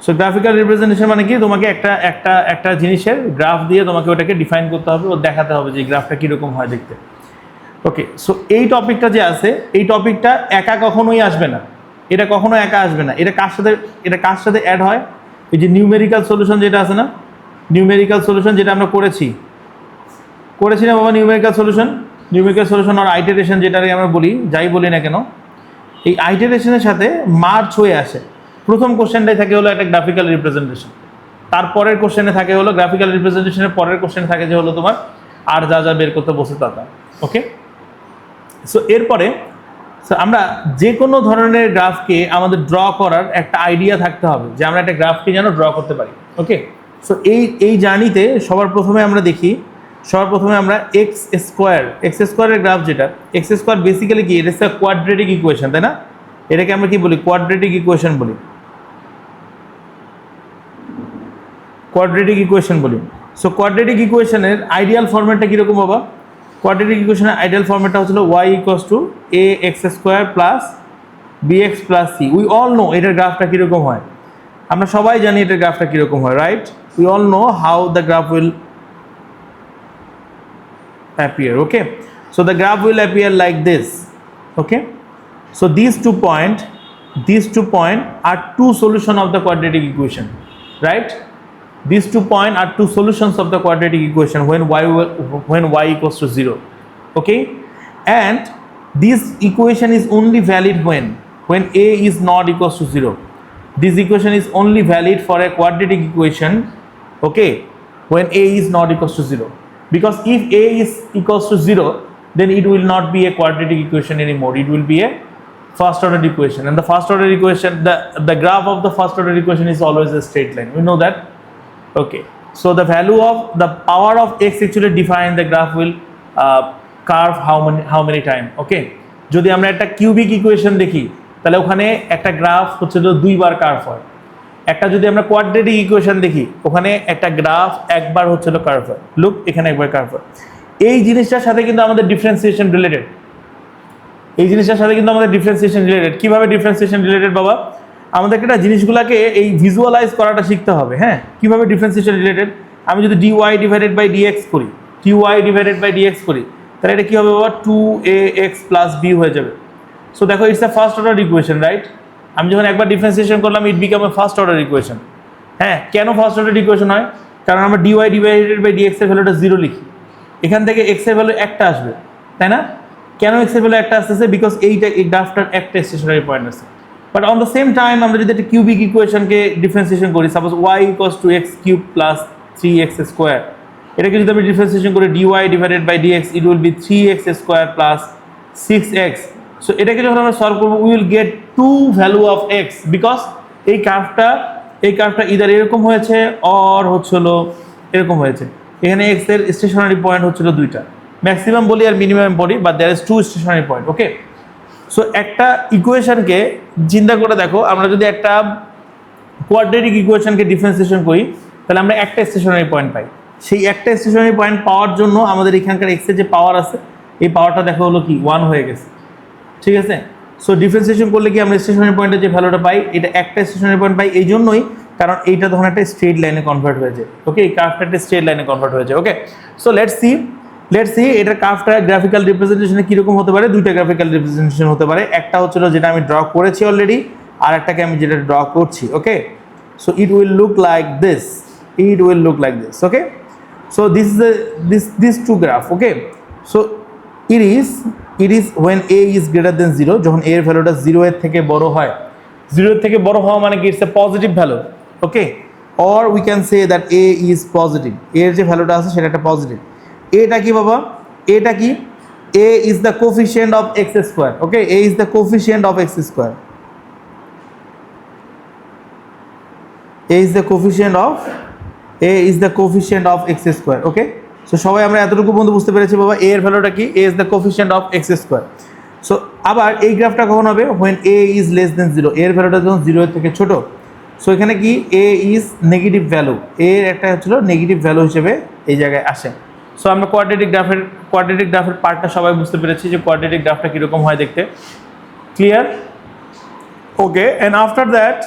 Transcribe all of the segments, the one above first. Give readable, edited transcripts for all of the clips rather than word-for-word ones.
So graphical representation মানে কি, তোমাকে একটা জিনিসের গ্রাফ দিয়ে তোমাকে ওটাকে ডিফাইন করতে হবে, ও দেখাতে হবে যে গ্রাফটা কীরকম হয় দেখতে। ওকে, সো এই টপিকটা যে আছে, এই টপিকটা একা কখনোই আসবে না, এটা কখনো একা আসবে না। এটা কার সাথে অ্যাড হয়? এই যে নিউমেরিক্যাল সলিউশন যেটা আছে না, নিউমেরিক্যাল সলিউশন যেটা আমরা করেছি না বাবা, নিউমেরিক্যাল সলিউশন আর আইটারেশন যেটাকে আমরা বলি, যাই বলি না কেন, এই আইটারেশনের সাথে মার্চ হয়ে আসে। প্রথম কোশ্চেনটাই থাকে হলো একটা গ্রাফিক্যাল রিপ্রেজেন্টেশন, তারপরের কোশ্চেনে থাকে হলো গ্রাফিক্যাল রিপ্রেজেন্টেশনের পরের কোশ্চেনে থাকে যে হলো তোমার আর যা যা বের করতে বসে তা। ওকে, সো এরপরে আমরা যে কোনো ধরনের গ্রাফকে আমাদের ড্র করার একটা আইডিয়া থাকতে হবে যে আমরা একটা গ্রাফকে যেন ড্র করতে পারি। ওকে, সো এই জার্নিতে সবার প্রথমে আমরা এক্স স্কোয়ারের গ্রাফ, যেটা এক্স স্কোয়ার বেসিক্যালি কি, এটা হচ্ছে কোয়াড্রেটিক ইকুয়েশন, তাই না? এটাকে আমরা কি বলি? কোয়াড্রেটিক ইকুয়েশন বলি। সো কোয়াড্রেটিক ইকুয়েশনের আইডিয়াল ফরম্যাটটা কীরকম বাবা? কোয়াড্রেটিক ইকুয়েশনের আইডিয়াল ফরম্যাটটা হচ্ছিল y = ax² + bx + c। We all know এটার গ্রাফটা কীরকম হয়, আমরা সবাই জানি এটার গ্রাফটা কীরকম হয়, right? We all know how the graph will appear. Okay, so the graph will appear like this. Okay, so these two point are two solutions of the quadratic equation, right? These 2 points are two solutions of the quadratic equation when y = 0. Okay, and this equation is only valid when a is not equals to 0. This equation is only valid for a quadratic equation, okay, when a is not equals to 0. Because if a is equals to 0, then it will not be a quadratic equation anymore. It will be a first order equation, and the first order equation, the graph of the first order equation is always a straight line. We know that. Okay, so the value of the power of x actually define the graph will curve how many time. Okay, যদি আমরা একটা cubic equation দেখি তাহলে ওখানে একটা graph হচ্ছে দুইবার curve হয়। একটা যদি আমরা কোয়াড্রেটিক ইকুয়েশন দেখি ওখানে একটা গ্রাফ একবার হচ্ছে কার্ভ হয়। লুক, এখানে একবার কার্ভ হয়। এই জিনিসটার সাথে কিন্তু আমাদের ডিফারেন্সিয়েশন রিলেটেড। কিভাবে ডিফারেন্সিয়েশন রিলেটেড বাবা? আমাদেরকে একটা জিনিসগুলোকে এই ভিজুয়ালাইজ করাটা শিখতে হবে। হ্যাঁ, কিভাবে ডিফারেন্সিয়েশন রিলেটেড? আমি যদি dy / dx করি, তাহলে এটা কি হবে বাবা? 2ax + b হয়ে যাবে। সো দেখো, it's a first order equation, right? আমি যখন একবার ডিফারেন্সিয়েশন করলাম, it become a first order equation. হ্যাঁ, কেন ফার্স্ট অর্ডার ইকুয়েশন হয়? কারণ আমরা dy / dx এর ভ্যালুটা 0 লিখি, এখান থেকে x এর ভ্যালু একটা আসবে, তাই না? কেন x এর ভ্যালু একটা আসতেছে? বিকজ এই গ্রাফটার একটা স্টেশনারি পয়েন্ট আছে। But on the same time আমরা যদি একটা কিউবিক ইকুয়েশনকে ডিফারেন্সিয়েশন করি, সাপোজ y = x³ + 3x², এটাকে যদি আমি ডিফারেন্সিয়েশন করি dy / dx, it will B 3x² + 6x। So এটাকে যখন আমরা সলভ করবো, we will get 2 value of x, because এই কার্ভটা ইদার এরকম হয়েছে অর হচ্ছিল এরকম হয়েছে। এখানে x এর স্টেশনারি পয়েন্ট হচ্ছিল দুইটা, ম্যাক্সিমাম বলি আর মিনিমাম বলি, but there is 2 stationary point. Okay, so একটা ইকুয়েশনকে চিন্তা করে দেখো, আমরা যদি একটা কোয়াড্রেটিক ইকুয়েশনকে ডিফারেন্সিয়েশন করি তাহলে আমরা একটা স্টেশনারি পয়েন্ট পাই। সেই একটা স্টেশনারি পয়েন্ট পাওয়ার জন্য আমাদের এখানকার x এর যে পাওয়ার আছে, এই পাওয়ারটা দেখো হলো কি 1 হয়ে গেছে, ঠিক আছে? সো ডিফারেন্সিয়েশন করলে কি আমরা স্টেশনারি পয়েন্টের যে ভ্যালুটা পাই, এটা একটা স্টেশনারি পয়েন্ট পাই এই জন্যই, কারণ এইটা তখন একটা স্ট্রেট লাইনে কনভার্ট হয়েছে। ওকে, এই কার্ভটা একটা স্ট্রেট লাইনে কনভার্ট হয়েছে। ওকে, সো লেটস সি এটার কার্ভটা গ্রাফিক্যাল রিপ্রেজেন্টেশনে কীরকম হতে পারে। দুইটা গ্রাফিক্যাল রিপ্রেজেন্টেশন হতে পারে, একটা হচ্ছিল যেটা আমি ড্র করেছি অলরেডি, আর একটাকে আমি যেটা ড্র করছি। Okay, so it will look like this, okay? So this to graph. Okay, so it is when a is greater than 0, যখন a এর ভ্যালুটা 0 এর থেকে বড় হয়। 0 এর থেকে বড় হওয়া মানে কি? It's a positive value. Okay, or we can say that a is positive, এর যে ভ্যালুটা আছে সেটা একটা পজিটিভ। এটা কি বাবা? এটা কি? a is the coefficient of x²। Okay, a is the coefficient of x², a is the coefficient of x²। Okay, so সবাই আমরা এতটুকু বন্ধু বুঝতে পেরেছি বাবা, a এর ভ্যালুটা কি? a is the coefficient of x²। So আবার এই গ্রাফটা কখন হবে? when a is less than 0, এর ভ্যালুটা যখন 0 এর থেকে ছোট। সো এখানে কি a is নেগেটিভ ভ্যালু, এর একটা হচ্ছিল নেগেটিভ ভ্যালু হিসেবে এই জায়গায় আসে। সো আমরা কোয়াড্রেটিক গ্রাফের পার্টটা সবাই বুঝতে পেরেছি যে কোয়াড্রেটিক গ্রাফটা কীরকম হয় দেখতে। Clear? Okay, and after that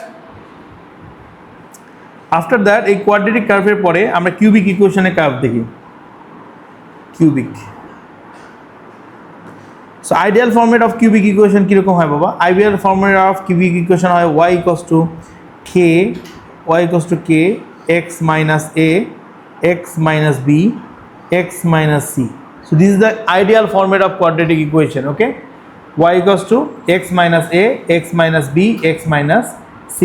after that এই কোয়াড্রেটিক কার্ভের পরে আমরা কিউবিক ইকুয়েশনের কার্ভ দেখি, cubic. So ideal format of cubic equation কীরকম হয় বাবা? Ideal format of cubic equation হয় y equals two k x minus a x minus b x minus c. So this is the ideal format of quadratic equation. Okay, y equals to x minus a x minus b x minus c.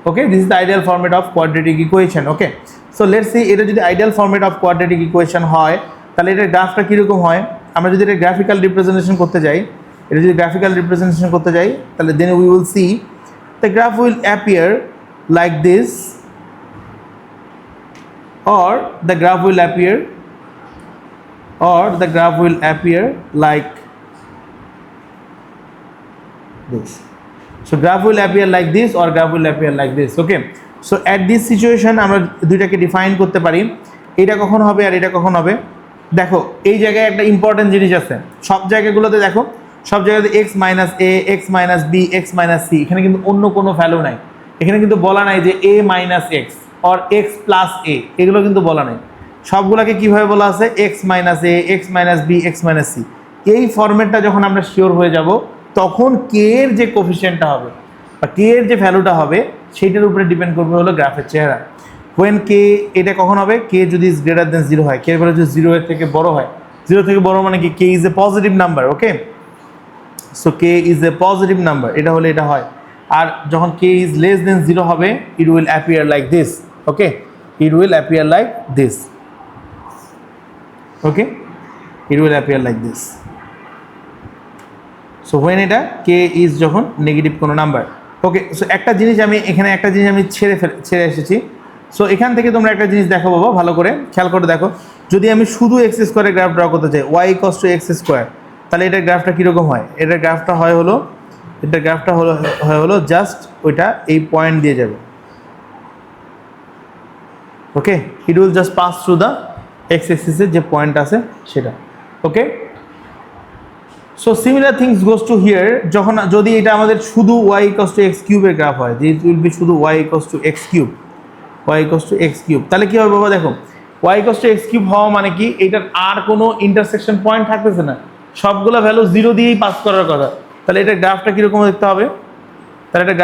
Okay, this is the ideal format of quadratic equation. Okay, so let's see এটা যদি ideal format of quadratic equation হয় তাহলে এটার গ্রাফটা কীরকম হয়? আমরা যদি এটা গ্রাফিক্যাল রিপ্রেজেন্টেশন করতে যাই, তাহলে then we will see the graph will appear like this, or the graph will appear like this. So graph will appear like this or graph will appear like this. Okay, so at this situation আমরা দুইটাকে define করতে পারি, এটা কখন হবে আর এটা কখন হবে। দেখো এই জায়গায় একটা ইম্পর্টেন্ট জিনিস আছে, সব জায়গাগুলোতে দেখো, সব জায়গাতে x minus a x minus b x minus c, এখানে কিন্তু অন্য কোনো ভ্যালু নাই, এখানে কিন্তু বলা নাই যে a minus x or x plus a, এগুলো কিন্তু বলা নাই। সবগুলোকে কিভাবে বলা আছে? x minus a x minus b x minus c। এই ফরম্যাটটা যখন আমরা শিওর হয়ে যাব তখন k এর যে কোফিশিয়েন্টটা হবে বা k এর যে ভ্যালুটা হবে সেইটার উপরে ডিপেন্ড করবে হলো গ্রাফের চেহারা। when k এটা কখন হবে? k যদি ইজ গ্রেটার দেন 0 হয়, k এর ভ্যালু যদি 0 এর থেকে বড় হয়, 0 থেকে বড় মানে কি? k is a positive number. Okay, so k is a positive number, এটা হলে এটা হয়। আর যখন k ইজ লেস দেন 0 হবে, it will appear like this. Okay, it will appear like this. Okay, it will appear like this. So when এটা k is যখন negative কোনো number. ওকে, so একটা জিনিস আমি ছেড়ে এসেছি। সো এখান থেকে তোমরা একটা জিনিস দেখো বাবা, ভালো করে খেয়াল করে দেখো, যদি আমি শুধু এক্স স্কোয়ারের গ্রাফ ড্র করতে চাই y equals to x square, তাহলে এটার গ্রাফটা কীরকম হয়? এটার গ্রাফটা হলো জাস্ট ওইটা এই পয়েন্ট দিয়ে যাবে। Okay, it will just pass through the x এক্সিসের যে পয়েন্ট আছে সেটা। Okay, so similar things goes to here, যদি এটা আমাদের শুধু y ইকুয়ালস টু এক্স কিউবের গ্রাফ হয়, দিস উইল বি শুধু y equals to x cube, তাহলে কী হবে বাবা? দেখো y equals to x cube হওয়া মানে কি? এটার আর কোনো ইন্টারসেকশন পয়েন্ট থাকতেছে না, সবগুলো ভ্যালু 0 দিয়েই পাস করার কথা। তাহলে এটার গ্রাফটা কীরকম দেখতে হবে? এটার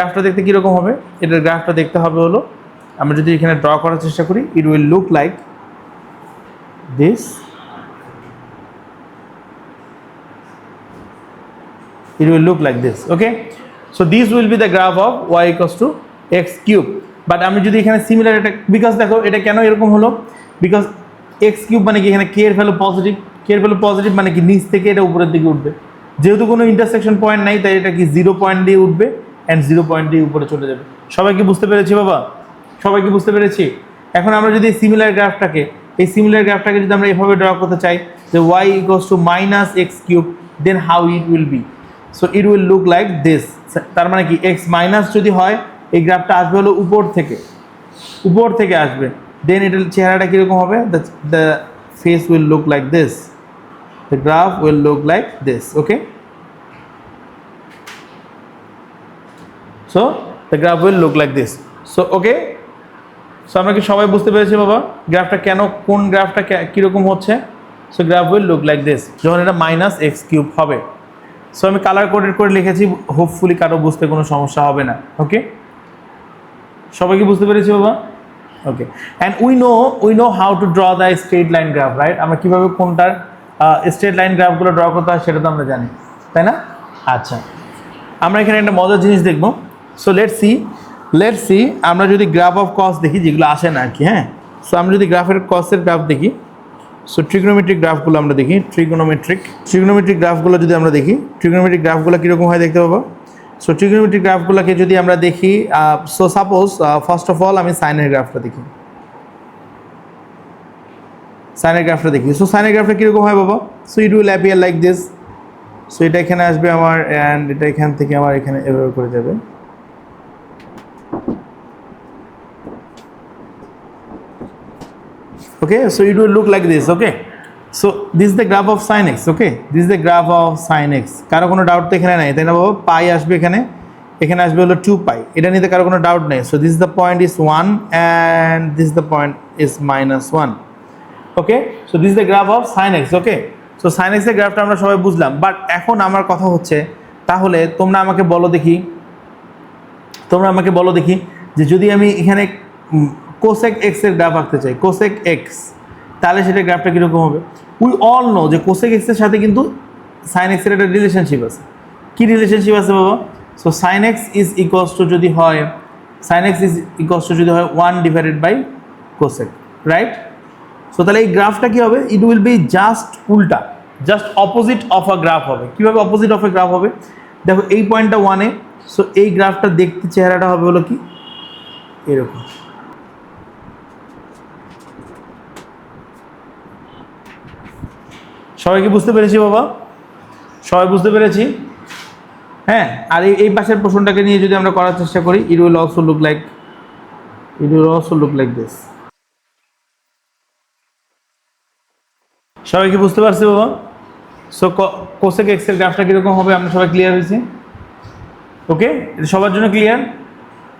গ্রাফটা দেখতে হবে হলো, আমরা যদি এখানে ড্র করার চেষ্টা করি, ইট will look like this. It will look like this. Okay, so this will be the graph of y equals to x cube. But আমি যদি এখানে সিমিলার এটা, বিকজ দেখো এটা কেন এরকম হলো, বিকজ x কিউব মানে কি? এখানে k এর ভ্যালু পজিটিভ, মানে কি নিচ থেকে এটা উপরের দিকে উঠবে, যেহেতু কোনো ইন্টারসেকশন পয়েন্ট নাই তাই এটা কি 0 পয়েন্ট দিয়ে উঠবে অ্যান্ড 0 পয়েন্ট দিয়ে উপরে চলে যাবে। সবাই কি বুঝতে পেরেছি বাবা? এখন আমরা যদি এই সিমিলার গ্রাফটাকে যদি আমরা এভাবে ড্র করতে চাই যে y equals to minus x cube, then how it will be? So it will look like this. তার মানে কি? এক্স মাইনাস যদি হয়, এই গ্রাফটা আসবে হলো উপর থেকে আসবে, দেন এটার চেহারাটা কীরকম হবে? The face will look like this, the graph will look like this. Okay, so the graph will look like this. So okay, so আমরা কি সবাই বুঝতে পেরেছি বাবা গ্রাফটা কোন গ্রাফটা কীরকম হচ্ছে? So graph will look like this যখন এটা মাইনাস এক্স কিউব হবে। সো আমি কালার কোডেড করে লিখেছি, হোপফুলি কারো বুঝতে কোনো সমস্যা হবে না। ওকে, সবাই কি বুঝতে পেরেছি বাবা? Okay, and we know how to draw the straight line graph, right? আমরা কীভাবে কোনটার স্ট্রেট লাইন গ্রাফগুলো ড্র করতে হয় সেটা তো আমরা জানি, তাই না? আচ্ছা, আমরা এখানে একটা মজার জিনিস দেখবো। সো লেটস সি আমরা যদি গ্রাফ অফ কস দেখি, যেগুলো আসে না আর কি। হ্যাঁ, সো আমরা যদি কসের গ্রাফ দেখি, সো ট্রিগোনোমেট্রিক গ্রাফগুলো আমরা দেখি, ট্রিগোনোমেট্রিক গ্রাফগুলো যদি আমরা দেখি, ট্রিগোনোমেট্রিক গ্রাফগুলো কীরকম হয় দেখতে পাবো। সো ট্রিগোনোমেট্রিক গ্রাফগুলোকে যদি আমরা দেখি, so suppose first of all আমি সাইনের গ্রাফটা দেখি। সো সাইনের গ্রাফটা কীরকম হয় বাবা? So it will appear like this. So এটা এখানে আসবে আমার, অ্যান্ড এটা এখান থেকে আমার এখানে এভাবে করে যাবে। Okay, so it will look like this. Okay, so this is the graph of sin x. Okay, this is the graph of sin x. কারো কোনো ডাউট তো এখানে নাই, তাই না বাবা? পাই আসবে এখানে, এখানে আসবে হলো 2 পাই, এটা নিতে কারো কোনো ডাউট নেই। So this is the point is 1 and this the point is -1। Okay, so this the graph of sine x. Okay, so sine এক্সের গ্রাফটা আমরা সবাই বুঝলাম, বাট এখন আমার কথা হচ্ছে তাহলে তোমরা আমাকে বলো দেখি যে যদি আমি এখানে কোসেক এক্স এর গ্রাফ আঁকতে চাই, কোসেক এক্স, তাহলে সেটার গ্রাফটা কীরকম হবে? উই অল নো যে কোসেক এক্সের সাথে কিন্তু সাইন এক্সের একটা রিলেশনশিপ আছে। কী রিলেশনশিপ আছে বাবা? So sine x is equals to যদি হয় 1 ডিভাইডেড বাই কোসেক, রাইট? সো তাহলে এই গ্রাফটা কী হবে? ইট উইল বি জাস্ট উল্টা, just opposite of a graph হবে। কীভাবে অপোজিট অফ এ গ্রাফ হবে? দেখো এই পয়েন্টটা 1-এ, সো এই গ্রাফটা দেখতে চেহারাটা হবে হলো কি এরকম। সবাই কি বুঝতে পেরেছি বাবা? সবাই বুঝতে পেরেছি? হ্যাঁ, আর এই পাশের পোর্শনটাকে নিয়ে যদি আমরা করার চেষ্টা করি, it will also look like this. সবাই কি বুঝতে পারছি বাবা? সো কোসেক এক্স এর গ্রাফটা কীরকম হবে আমরা সবাই ক্লিয়ার হয়েছি? ওকে, এটা সবার জন্য ক্লিয়ার?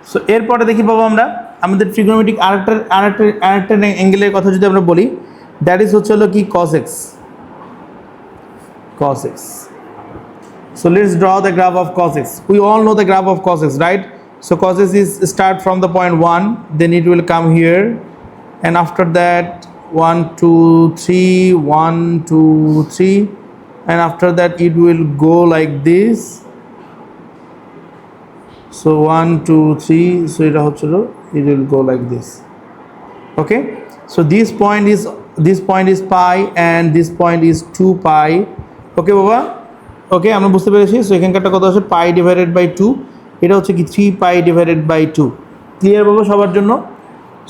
সো এরপরে দেখি বাবা আমরা আমাদের ট্রিগোনোমেট্রিক আরেকটা অ্যাঙ্গেলের কথা যদি আমরা বলি, দ্যাট ইজ হচ্ছে হলো কি cos x. So let's draw the graph of cos x. We all know the graph of cos x, right? So cos x is start from the point 1, then it will come here, and after that 1 2 3 1 2 3, and after that it will go like this. So 1 2 3, so it will go like this. Okay, so this point is pi and this point is 2 pi. Okay baba, ওকে আমরা বুঝতে পেরেছি। So এখানকারটা কত আছে? পাই divided by 2, এটা হচ্ছে কি 3 পাই divided by 2। Clear বাবা সবার জন্য?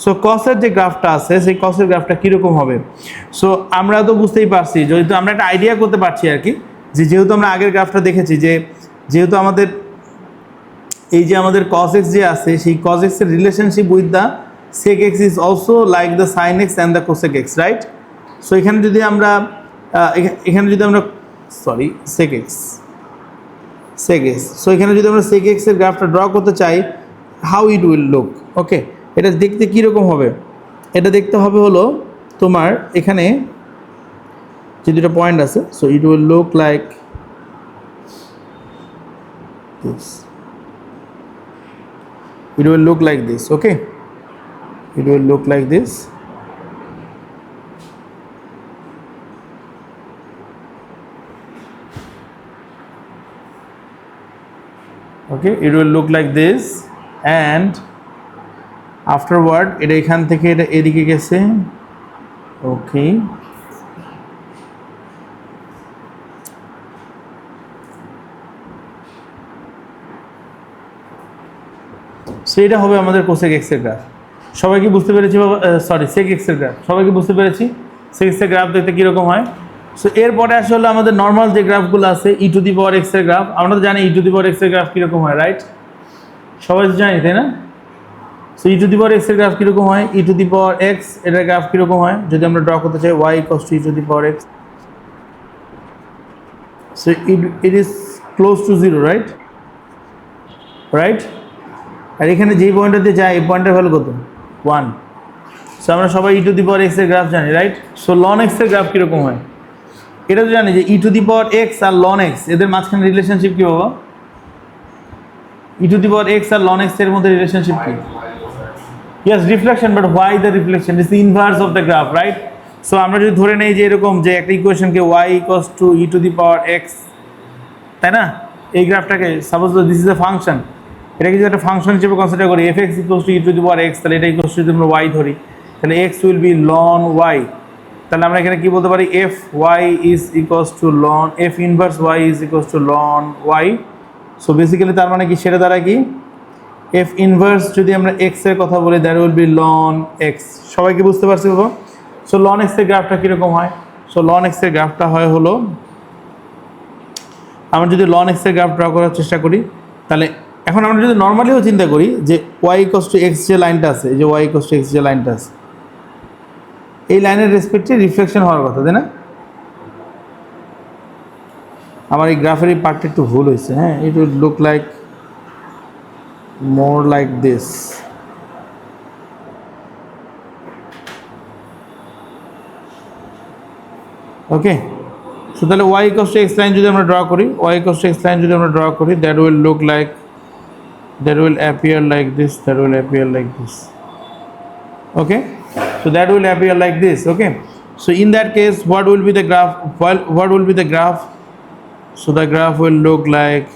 সো কসের যে গ্রাফটা আছে সেই কসের গ্রাফটা কীরকম হবে? সো আমরা তো বুঝতেই পারছি, যেহেতু আমরা একটা আইডিয়া করতে পারছি আর কি, যেহেতু আমরা আগের গ্রাফটা দেখেছি যে যেহেতু আমাদের এই যে আমাদের cos x যে আছে সেই cos x এর relationship with the sec x is also like the sin x and the cosec x, right? So এখানে যদি আমরা sec x, সো এখানে যদি আমরা sec x এর গ্রাফটা ড্র করতে চাই, হাউ ইট উইল লুক? ওকে, এটা দেখতে কীরকম হবে? এটা দেখতে হবে হলো তোমার এখানে যে দুটো পয়েন্ট আছে, so it will look like this, it will look like this. Okay, it will look like this. Okay, it will look like this, and afterward এটা এখান থেকে এটা এদিকে গেছে। ওকে, সো এটা হবে আমাদের কোসেক এক্স এর গ্রাফ। সবাই কি বুঝতে পেরেছি বাবা? সেক এক্স এর গ্রাফ সবাই কি বুঝতে পেরেছি? সেক এক্স এর গ্রাফ দেখতে কীরকম হয়? সো এরপরে আসলে আমাদের নর্মাল যে গ্রাফগুলো আছে e to the power x এর গ্রাফ, আমরা তো জানি e to the power x এর গ্রাফ কীরকম হয়, রাইট? সবাই তো জানি, তাই না? So e to the power x এর গ্রাফ কীরকম হয়? E to the power x এটার গ্রাফ কীরকম হয় যদি আমরা ড্র করতে চাই y equals to e to the power x? So it is close to 0, right? আর এখানে যেই পয়েন্টটাতে যায় এই পয়েন্টের ভ্যালু কত? 1। সো আমরা সবাই e to the power x এর গ্রাফ জানি, রাইট? সো লন এক্স এর গ্রাফ কীরকম হয়? এটা তো জানি যে e to the power x আর লন এক্স এদের মাঝখানে রিলেশনশিপ কী বাবা? E to the power x আর লন এক্স এর মধ্যে রিলেশনশিপ কি? Yes, reflection, but why the reflection? It's the inverse of the graph, right? So আমরা যদি ধরে নেই যে এরকম যে একটা ইকুয়েশনকে y equals to e to the power x, তাই না? এই গ্রাফটাকে suppose this is a function, এটাকে যদি একটা ফাংশন হিসেবে কনসিডার করি, f x equals to e to the power x, তাহলে এটা ইকুয়ালস টু যদি আমরা ওয়াই ধরি, তাহলে x will be ln y. তাহলে আমরা এখানে কি বলতে পারি? F y is equals to ln, f inverse y is equals to ln y. So basically তার মানে কি? সেটা দ্বারা কি এফ ইনভার্স যদি আমরা এক্স এর কথা বলি, that will be ln x. সবাই কি বুঝতে পারছি বাবা? সো লন এক্স এর গ্রাফটা কীরকম হয়? সো লন এক্স এর গ্রাফটা হয় হলো, আমরা যদি লন এক্স এর গ্রাফ ড্র করার চেষ্টা করি, তাহলে এখন আমরা যদি নর্মালিও চিন্তা করি যে ওয়াই ইকুয়ালস টু এক্স যে লাইনটা আছে, এই যে ওয়াই ইকুয়ালস টু এক্স যে লাইনটা আছে, এই লাইনের রেসপেক্টে রিফ্লেকশন হওয়ার কথা, তাই না? আমার এই গ্রাফের এই পার্টটা একটু ভুল হয়েছে। হ্যাঁ, ইট will look like more like this. Okay, so তাহলে y equals to x line যদি আমরা ড্র করি, y equals to x line যদি আমরা ড্র করি, that will look like, that will appear like this, that will appear like this. Okay, so that will appear like this. Okay, so in that case what will be the graph? What will be the graph? So the graph will look like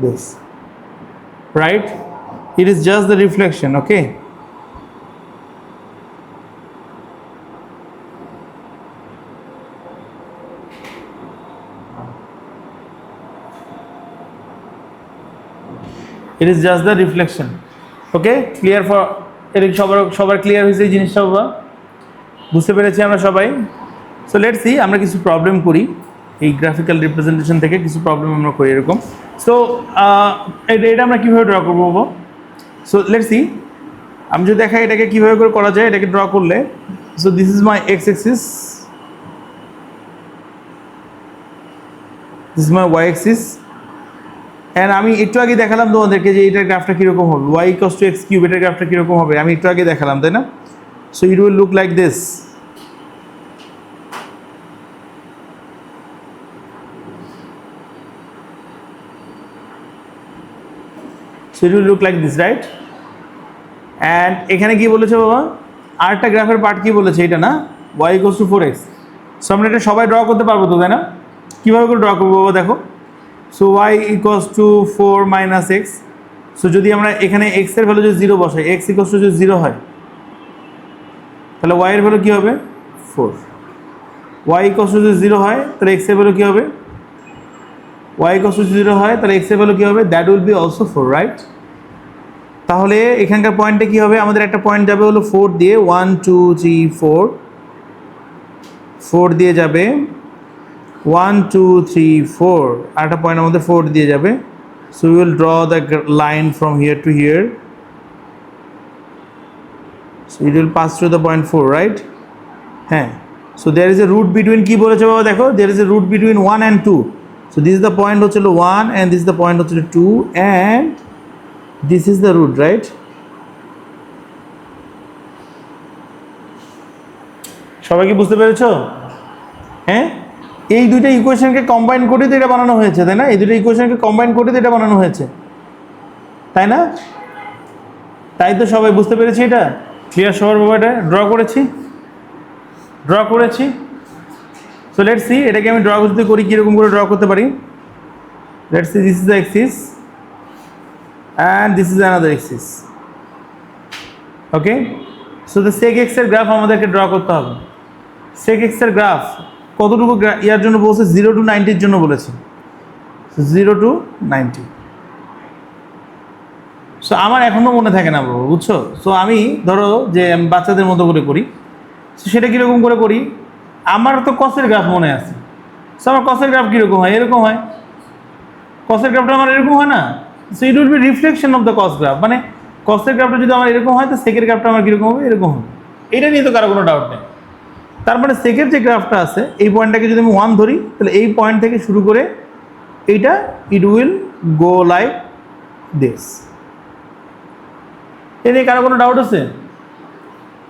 this, right? It is just the reflection. Okay, it is just the reflection. Okay, clear for এটা সবার clear হয়েছে এই জিনিসটা? বাবা বুঝতে পেরেছি আমরা সবাই? সো লেটস সি, আমরা কিছু প্রবলেম করি এই গ্রাফিক্যাল রিপ্রেজেন্টেশন থেকে, কিছু প্রবলেম আমরা করি এরকম। সো এটা আমরা কীভাবে ড্র করবো বাবা? সো লেটস সি, আমি যদি দেখাই এটাকে কীভাবে করে করা যায়, এটাকে ড্র করলে, so this is my x axis, this is my y axis, and আমি একটু আগে দেখালাম তোমাদেরকে যে এটার গ্রাফটা কীরকম হবে, y equals to x cube, এটার গ্রাফটা কীরকম হবে আমি একটু আগে দেখালাম, তাই না? So it will look like this. So it will look like this, right? And এখানে কি বলেছে বাবা, আরেকটা গ্রাফের পার্ট কি বলেছে, এটা না, y equals to 4x। So আমরা এটা সবাই ড্র করতে পারবো তো, তাই না? কীভাবে করে ড্র করবো বাবা দেখো। So y equals to 4 minus x। So যদি আমরা এখানে x এর ভ্যালু যদি 0 বসাই, x equals to যদি 0 হয়, তাহলে y এর ভ্যালু কী হবে? 4। y equals to যদি 0 হয় তাহলে x এর ভ্যালু কী হবে? y equals to 0 হয় তাহলে x এর ভ্যালু কী হবে? That will be also 4, right? তাহলে এখানকার পয়েন্টে কী হবে? আমাদের একটা পয়েন্ট যাবে হলো 4 দিয়ে, 1 2 3 4 দিয়ে যাবে, 1 2 3 4, আর একটা পয়েন্ট আমাদের 4 দিয়ে যাবে। So we will draw the line from here to here, so it will pass through the point 4, right? হ্যাঁ, so there is a root between, কি বলেছে বাবা দেখো, there is a root between 1 and 2। So this is the point হচ্ছিল 1 and this is the point হচ্ছিল 2 and this is the root, right? সবাই কি বুঝতে পেরেছো? হ্যাঁ, এই দুইটা ইকুয়েশনকে কম্বাইন করে তো এটা বানানো হয়েছে, তাই না? এই দুটো ইকুয়েশনকে কম্বাইন করে তো এটা বানানো হয়েছে, তাই না? তাই তো সবাই বুঝতে পেরেছি এটা? ক্লিয়ার সবার বাবা? এটা ড্র করেছি। সো লেটস সি, এটাকে আমি ড্র করতে করি, কীরকম করে ড্র করতে পারি। Let's see, this is the axis and this is another axis. Okay, so the sec x এর গ্রাফ আমাদেরকে ড্র করতে হবে। সেক এক্স এর গ্রাফ কতটুকু ইয়ার জন্য বলছে? 0 to 90 জন্য বলেছে, 0 to 90। সো আমার এখনও মনে থাকে না বাবু, বুঝছো? সো আমি ধরো যে আমি বাচ্চাদের মতো করে করি, সো সেটা কীরকম করে করি, আমার তো কসের গ্রাফ মনে আছে। সো আমার কসের গ্রাফ কীরকম হয়? এরকম হয়। কসের গ্রাফটা আমার এরকম হয় না? So it will B reflection of the cos graph, মানে কসের গ্রাফটা যদি আমার এরকম হয় তো সেকের গ্রাফটা আমার কীরকম হবে? এরকম হবে। এটা নিয়ে তো কারো কোনো ডাউট নেই। তার মানে সেকের যে গ্রাফটা আছে, এই পয়েন্টটাকে যদি আমি 1 ধরি, তাহলে এই পয়েন্ট থেকে শুরু করে এইটা, it will go like this. এ নিয়ে কারো কোনো ডাউট আছে?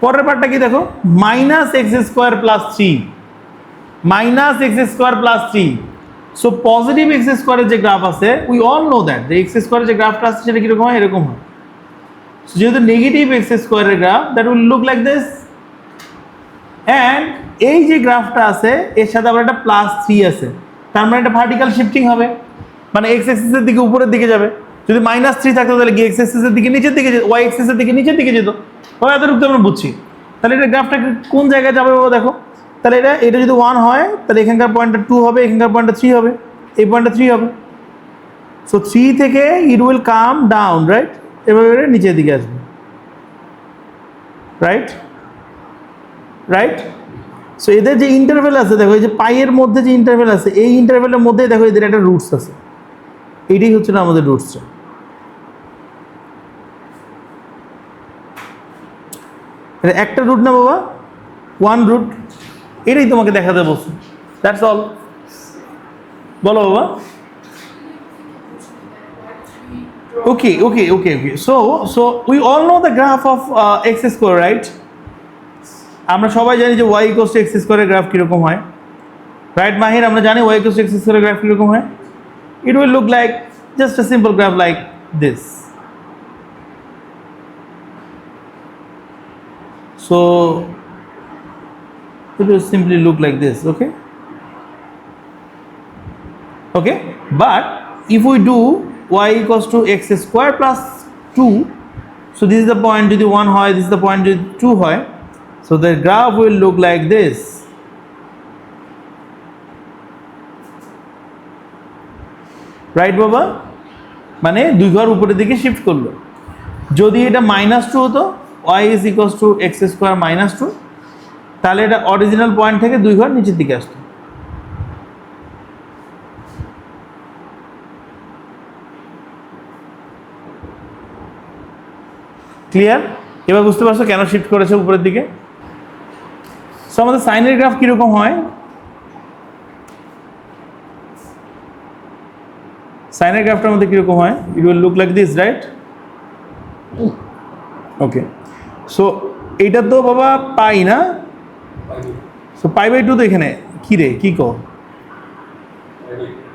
পরের পার্টটা কি দেখো, minus x square plus 3, minus x square plus 3। So positive x স্কোয়ারের যে গ্রাফ আছে, উই অল নো দ্যাট যে এক্স স্কোয়ারের যে গ্রাফটা আছে সেটা কীরকম হয়? এরকম হয়। যেহেতু নেগেটিভ এক্স স্কোয়ারের graph, that will look like this. And এই যে গ্রাফটা আছে এর সাথে আবার একটা +3 আছে, তার মানে একটা ভার্টিক্যাল শিফটিং হবে, মানে এক্স এক্সিসের দিকে উপরের দিকে যাবে। যদি -3 থাকতো তাহলে কি এক্স এক্সিসের দিকে নিচের দিকে, ওয়াই এক্সিসের দিকে নিচের দিকে যেত। হয় এতটুকু আমরা বুঝছি। তাহলে এটা গ্রাফটা কোন জায়গায় যাবে বাবা দেখো, তাহলে এটা যদি 1 হয় তাহলে এখানকার পয়েন্টটা 2 হবে, এখানকার পয়েন্টটা 3 হবে, এই পয়েন্টটা 3 হবে। সো 3 থেকে it will come down, right? এভাবে নিচের দিকে আসবে, রাইট? সো এদের যে ইন্টারভেল আছে দেখো, এই যে পাইয়ের মধ্যে যে ইন্টারভেল আছে, এই ইন্টারভেলের মধ্যে দেখো এদের একটা রুটস আছে, এইটাই হচ্ছে না আমাদের রুটসটা। এটা একটা রুট না বাবা, 1 রুট, এটাই তোমাকে দেখাতে বলছি, দ্যাটস অল। বলো বাবা। Okay. So we all know the graph of x square, right? আমরা সবাই জানি যে y equals to x square এর গ্রাফ কিরকম হয়, রাইট মাহির? আমরা জানি y equals to x square এর গ্রাফ কিরকম হয়. It will look like just a simple graph like this. So it will simply look like this. Okay, but if we do y equals to x square plus 2, so this is the point যদি 1 হয়, this is the point যদি 2 হয়, so the graph will look like this. Right বাবা? মানে দুই ঘর উপরের দিকে শিফট করলো। যদি এটা -2 হতো, y is equals to x square -2, তাহলে এটা অরিজিনাল পয়েন্ট থেকে দুই ঘর নিচের দিকে আসতো। ক্লিয়ার? এবার বুঝতে পারছো কেন শিফট করেছে উপরের দিকে? সো আমাদের সাইনের গ্রাফ কিরকম হয়? সাইনের গ্রাফটার মধ্যে কিরকম হয়? ইট will look like this, right? Okay, so এইটা তো বাবা পাই না, সো π/2 তো এখানে কি রে, কি কো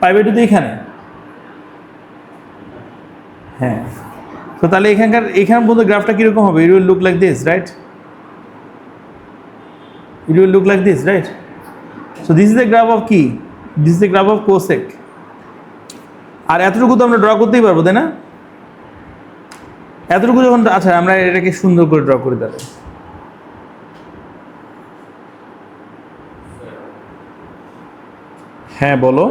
π/2 তো এখানে, হ্যাঁ। তো তাহলে এখান পর্যন্ত গ্রাফটা কিরকম হবে? It will look like this, right? It will look like this, right? So this is the graph of কি? This is the graph of cosec. আর এতটুকু তো আমরা ড্র করতেই পারবো, তাই না? এতটুকু যখন, আচ্ছা আমরা এটাকে সুন্দর করে ড্র করে দেবো। হ্যাঁ বলো।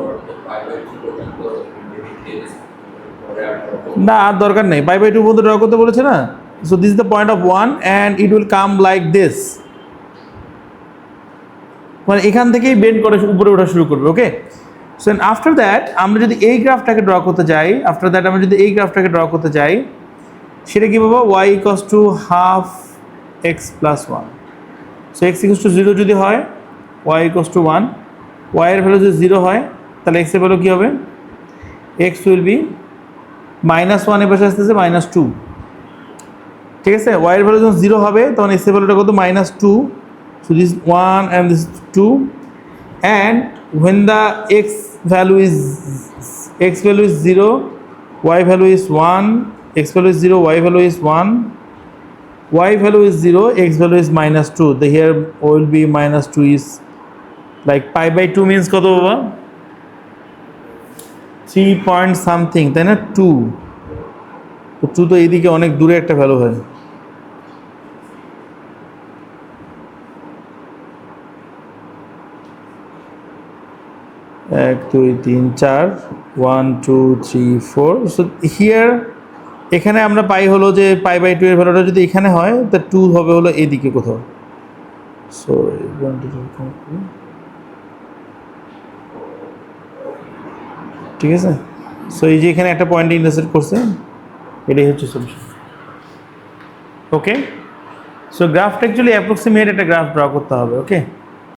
না আর দরকার নেই, π/2 পর্যন্ত ড্র করতে বলেছে না। So this is the point of 1 and it will come like this. মানে এখান থেকেই বেন্ড করে উপরে ওঠা শুরু করবে। ওকে, সো আফটার দ্যাট আমরা যদি এই গ্রাফটাকে ড্র করতে যাই, সেটা কি পাবো? y equals to half x plus 1. So x equals to 0 যদি হয়, y equals to 1, y এর ভ্যালু যদি 0 হয়, তাহলে x এর ভ্যালু কি হবে? x will be -1 এর পাশে আসতেছে -2, ঠিক আছে? y এর ভ্যালু যখন 0 হবে তখন x এর ভ্যালুটা কত? -2. So this is 1 and this is 2, and when the x value is 0, y value is 1, x value is 0, y value is 1, y value is 0, x value is -2. The here will be -2 is like π/2 means কত বাবা? 3 point something, তাই না? 2 তো এইদিকে অনেক দূরে একটা value হয়। 1 2 3 4 1 2 3 4। সো হিয়ার এখানে আমরা পাই হলো যে π/2 এর ভ্যালুটা যদি এখানে হয়, তা 2 হবে হলো এইদিকে কোথাও। সো ঠিক আছে, সো এই যে এখানে একটা পয়েন্টে ইন্টারসেক্ট করছে, এটাই হচ্ছে সলিউশন। ওকে, সো গ্রাফটা অ্যাকচুয়ালি অ্যাপ্রক্সিমেট একটা গ্রাফ ড্র করতে হবে। ওকে।